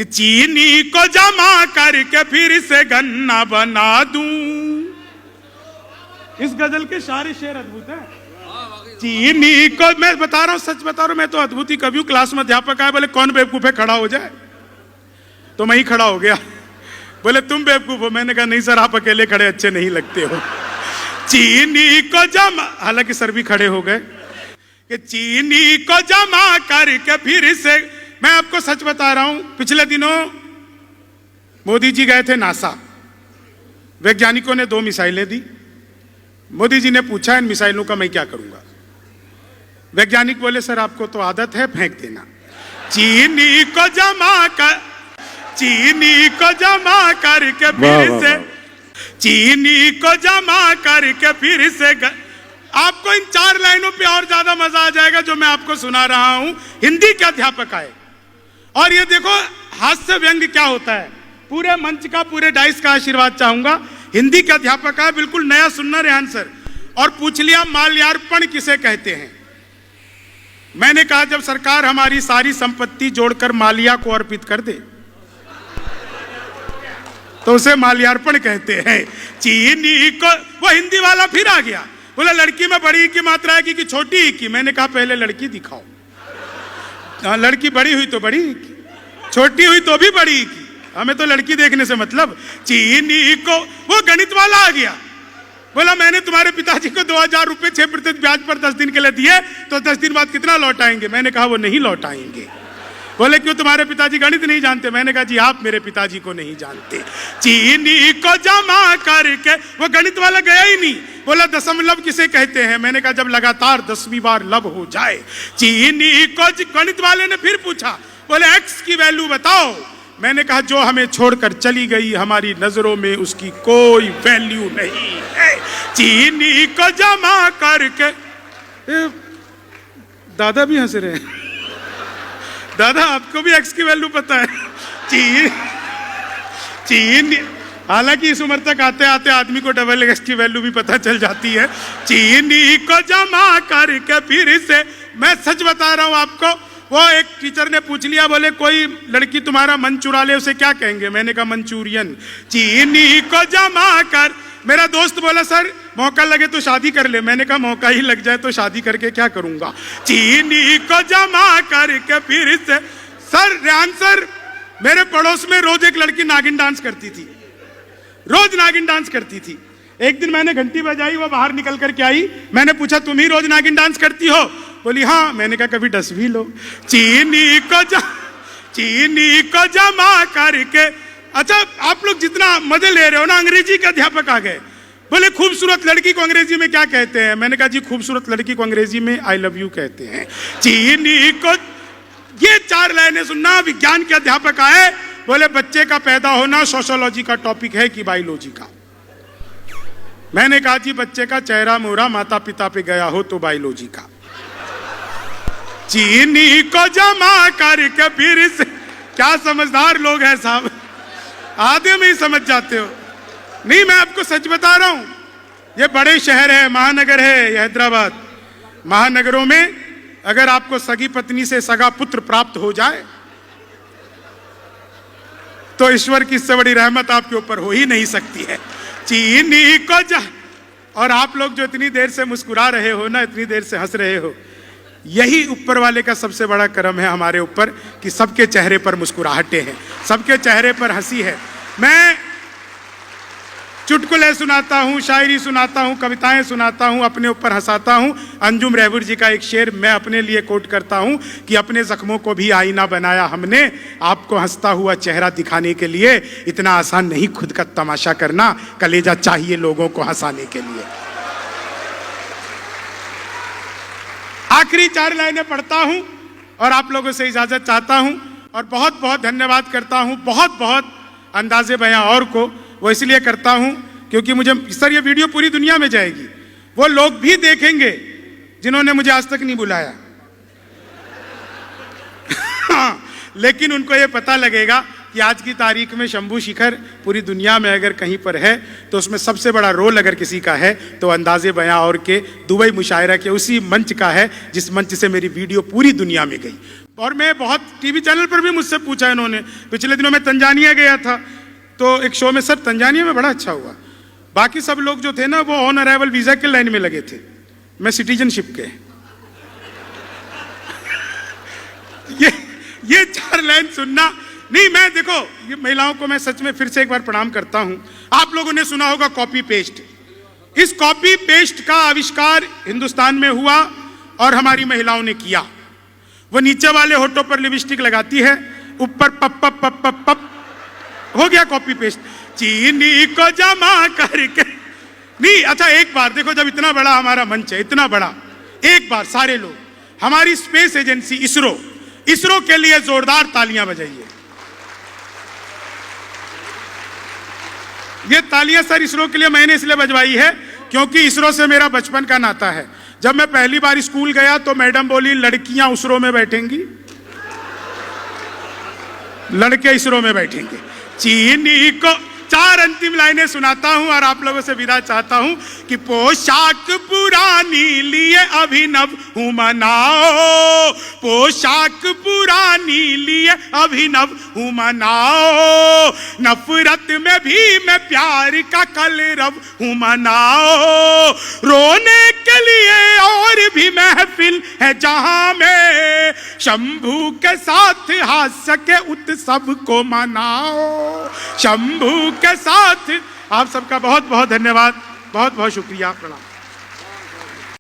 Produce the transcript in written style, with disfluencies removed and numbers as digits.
कि चीनी को जमा करके फिर से गन्ना बना दूं। इस गजल के सारे शेर अद्भुत हैं। चीनी को, मैं बता रहा हूं, सच बता रहा हूं, मैं तो अद्भुत ही कभी हूं। क्लास में अध्यापक आए, बोले कौन बेवकूफ है, खड़ा हो जाए। तो मैं ही खड़ा हो गया। बोले तुम बेवकूफ हो। मैंने कहा नहीं सर, आप अकेले खड़े अच्छे नहीं लगते हो। चीनी को जमा, हालांकि सर भी खड़े हो गए, कि चीनी को जमा करके फिर से, मैं आपको सच बता रहा हूं, पिछले दिनों मोदी जी गए थे नासा। वैज्ञानिकों ने 2 मिसाइलें दी। मोदी जी ने पूछा इन मिसाइलों का मैं क्या करूंगा। वैज्ञानिक बोले सर आपको तो आदत है, फेंक देना। चीनी को जमा कर, चीनी को जमा करके फिर से, चीनी को जमा करके फिर से आपको इन 4 लाइनों पे और ज्यादा मजा आ जाएगा जो मैं आपको सुना रहा हूं। हिंदी के अध्यापक आए और ये देखो हास्य व्यंग क्या होता है। पूरे मंच का, पूरे डाइस का आशीर्वाद चाहूंगा। हिंदी के अध्यापक आए, बिल्कुल नया सुनना रेहान सर, और पूछ लिया माल्यार्पण किसे कहते हैं। मैंने कहा जब सरकार हमारी सारी संपत्ति जोड़कर माल्या को अर्पित कर दे तो उसे माल्यार्पण कहते हैं। चीनी को, वो हिंदी वाला फिर आ गया, बोला लड़की में बड़ी की मात्रा है कि छोटी की। मैंने कहा पहले लड़की दिखाओ। लड़की बड़ी हुई तो बड़ी की, छोटी हुई तो भी बड़ी की, हमें तो लड़की देखने से मतलब। चीनी को, वो गणित वाला आ गया, बोला मैंने तुम्हारे पिताजी को 2000 रुपए 6% ब्याज पर 10 दिन के लिए दिए, तो 10 दिन बाद कितना लौटाएंगे। मैंने कहा वो नहीं लौटाएंगे। बोले क्यों, तुम्हारे पिताजी गणित नहीं जानते। मैंने कहा जी आप मेरे पिताजी को नहीं जानते। चीनी को जमा करके, वो गणित वाला गया ही नहीं, बोला दशमलव किसे कहते हैं। मैंने कहा जब लगातार 10वीं बार लब हो जाए। चीनी को, गणित वाले ने फिर पूछा, बोले एक्स की वैल्यू बताओ। मैंने कहा जो हमें छोड़कर चली गई, हमारी नजरों में उसकी कोई वैल्यू नहीं है। चीनी को जमा करके, दादा भी हंस रहे हैं। दादा आपको भी एक्स की वैल्यू पता है। चीनी, हालांकि इस उम्र तक आते आते आदमी को डबल एक्स की वैल्यू भी पता चल जाती है। चीनी को जमा करके फिर से, मैं सच बता रहा हूं आपको, वो एक टीचर ने पूछ लिया, बोले कोई लड़की तुम्हारा मन चुरा ले उसे क्या कहेंगे। मैंने कहा मंचूरियन। चीनी को जमा कर, मेरा दोस्त बोला सर मौका लगे तो शादी कर ले। मैंने कहा मौका ही लग जाए तो शादी करके क्या करूंगा। चीनी को जमा करके फिर से, सर रेहान सर, मेरे पड़ोस में रोज एक लड़की नागिन डांस करती थी, रोज नागिन डांस करती थी। एक दिन मैंने घंटी बजाई, वो बाहर निकल करके आई। मैंने पूछा तुम ही रोज नागिन डांस करती हो। बोली हाँ। मैंने कहा कभी डस भी लो। चीनी को जमा करके, अच्छा आप लोग जितना मजे ले रहे हो ना, अंग्रेजी के अध्यापक आ गए। बोले खूबसूरत लड़की को अंग्रेजी में क्या कहते हैं। मैंने कहा जी खूबसूरत लड़की को अंग्रेजी में आई लव यू कहते हैं। चीनी को, ये 4 लाइनें सुनना। विज्ञान के अध्यापक आए, बोले बच्चे का पैदा होना सोशियोलॉजी का टॉपिक है कि बायोलॉजी का। मैंने कहा जी बच्चे का चेहरा मोहरा माता पिता पे गया हो तो बायोलॉजी का। चीनी को जमा करके फिर से, क्या समझदार लोग हैं साहब, आधे में ही समझ जाते हो। नहीं मैं आपको सच बता रहा हूं, ये बड़े शहर है, महानगर है, हैदराबाद। महानगरों में अगर आपको सगी पत्नी से सगा पुत्र प्राप्त हो जाए तो ईश्वर की इससे बड़ी रहमत आपके ऊपर हो ही नहीं सकती है। चीनी को और आप लोग जो इतनी देर से मुस्कुरा रहे हो ना, इतनी देर से हंस रहे हो, यही ऊपर वाले का सबसे बड़ा करम है हमारे ऊपर कि सबके चेहरे पर मुस्कुराहटें हैं, सबके चेहरे पर हंसी है। मैं चुटकुले सुनाता हूँ, शायरी सुनाता हूँ, कविताएं सुनाता हूँ, अपने ऊपर हंसाता हूँ। अंजुम रहबर जी का एक शेर मैं अपने लिए कोट करता हूँ कि अपने जख्मों को भी आईना बनाया हमने, आपको हंसता हुआ चेहरा दिखाने के लिए। इतना आसान नहीं खुद का तमाशा करना, कलेजा चाहिए लोगों को हंसाने के लिए। आखिरी 4 लाइनें पढ़ता हूं और आप लोगों से इजाजत चाहता हूं और बहुत बहुत धन्यवाद करता हूं बहुत बहुत अंदाजे बयां और को। वो इसलिए करता हूं क्योंकि मुझे सर ये वीडियो पूरी दुनिया में जाएगी, वो लोग भी देखेंगे जिन्होंने मुझे आज तक नहीं बुलाया। लेकिन उनको ये पता लगेगा कि आज की तारीख में शंभू शिखर पूरी दुनिया में अगर कहीं पर है तो उसमें सबसे बड़ा रोल अगर किसी का है तो अंदाजे बयां और के दुबई मुशायरा के उसी मंच का है जिस मंच से मेरी वीडियो पूरी दुनिया में गई। और मैं बहुत टीवी चैनल पर भी मुझसे पूछा इन्होंने। पिछले दिनों मैं तंजानिया गया था, तो एक शो में, सर तंजानिया में बड़ा अच्छा हुआ। बाकी सब लोग जो थे ना वो ऑन अराइवल वीजा के लाइन में लगे थे, मैं सिटीजनशिप के। ये 4 लाइन सुनना नहीं। मैं देखो, ये महिलाओं को मैं सच में फिर से एक बार प्रणाम करता हूं। आप लोगों ने सुना होगा कॉपी पेस्ट। इस कॉपी पेस्ट का आविष्कार हिंदुस्तान में हुआ और हमारी महिलाओं ने किया। वो नीचे वाले होठों पर लिपस्टिक लगाती है, ऊपर पप पप पप पप पप, हो गया कॉपी पेस्ट। चीनी को जमा करके नहीं। अच्छा एक बार देखो, जब इतना बड़ा हमारा मंच है, इतना बड़ा, एक बार सारे लोग हमारी स्पेस एजेंसी इसरो के लिए जोरदार तालियां बजाइए। ये तालियां सर इसरो के लिए मैंने इसलिए बजवाई है क्योंकि इसरो से मेरा बचपन का नाता है। जब मैं पहली बार स्कूल गया तो मैडम बोली लड़कियां इसरो में बैठेंगी, लड़के इसरो में बैठेंगे। चीनी को 4 अंतिम लाइनें सुनाता हूं और आप लोगों से विदा चाहता हूं कि पोशाक पुरानी लिए अभिनव हूं मनाओ, पोशाक पुरानी लिए अभिनव हूं मनाओ, नफरत में भी मैं प्यार का कलरव हूं मनाओ, रोने के लिए और भी महफिल है जहां में शंभू के साथ हास्य के उत्सव को मनाओ, शंभू के साथ। आप सबका बहुत बहुत धन्यवाद, बहुत बहुत शुक्रिया, प्रणाम।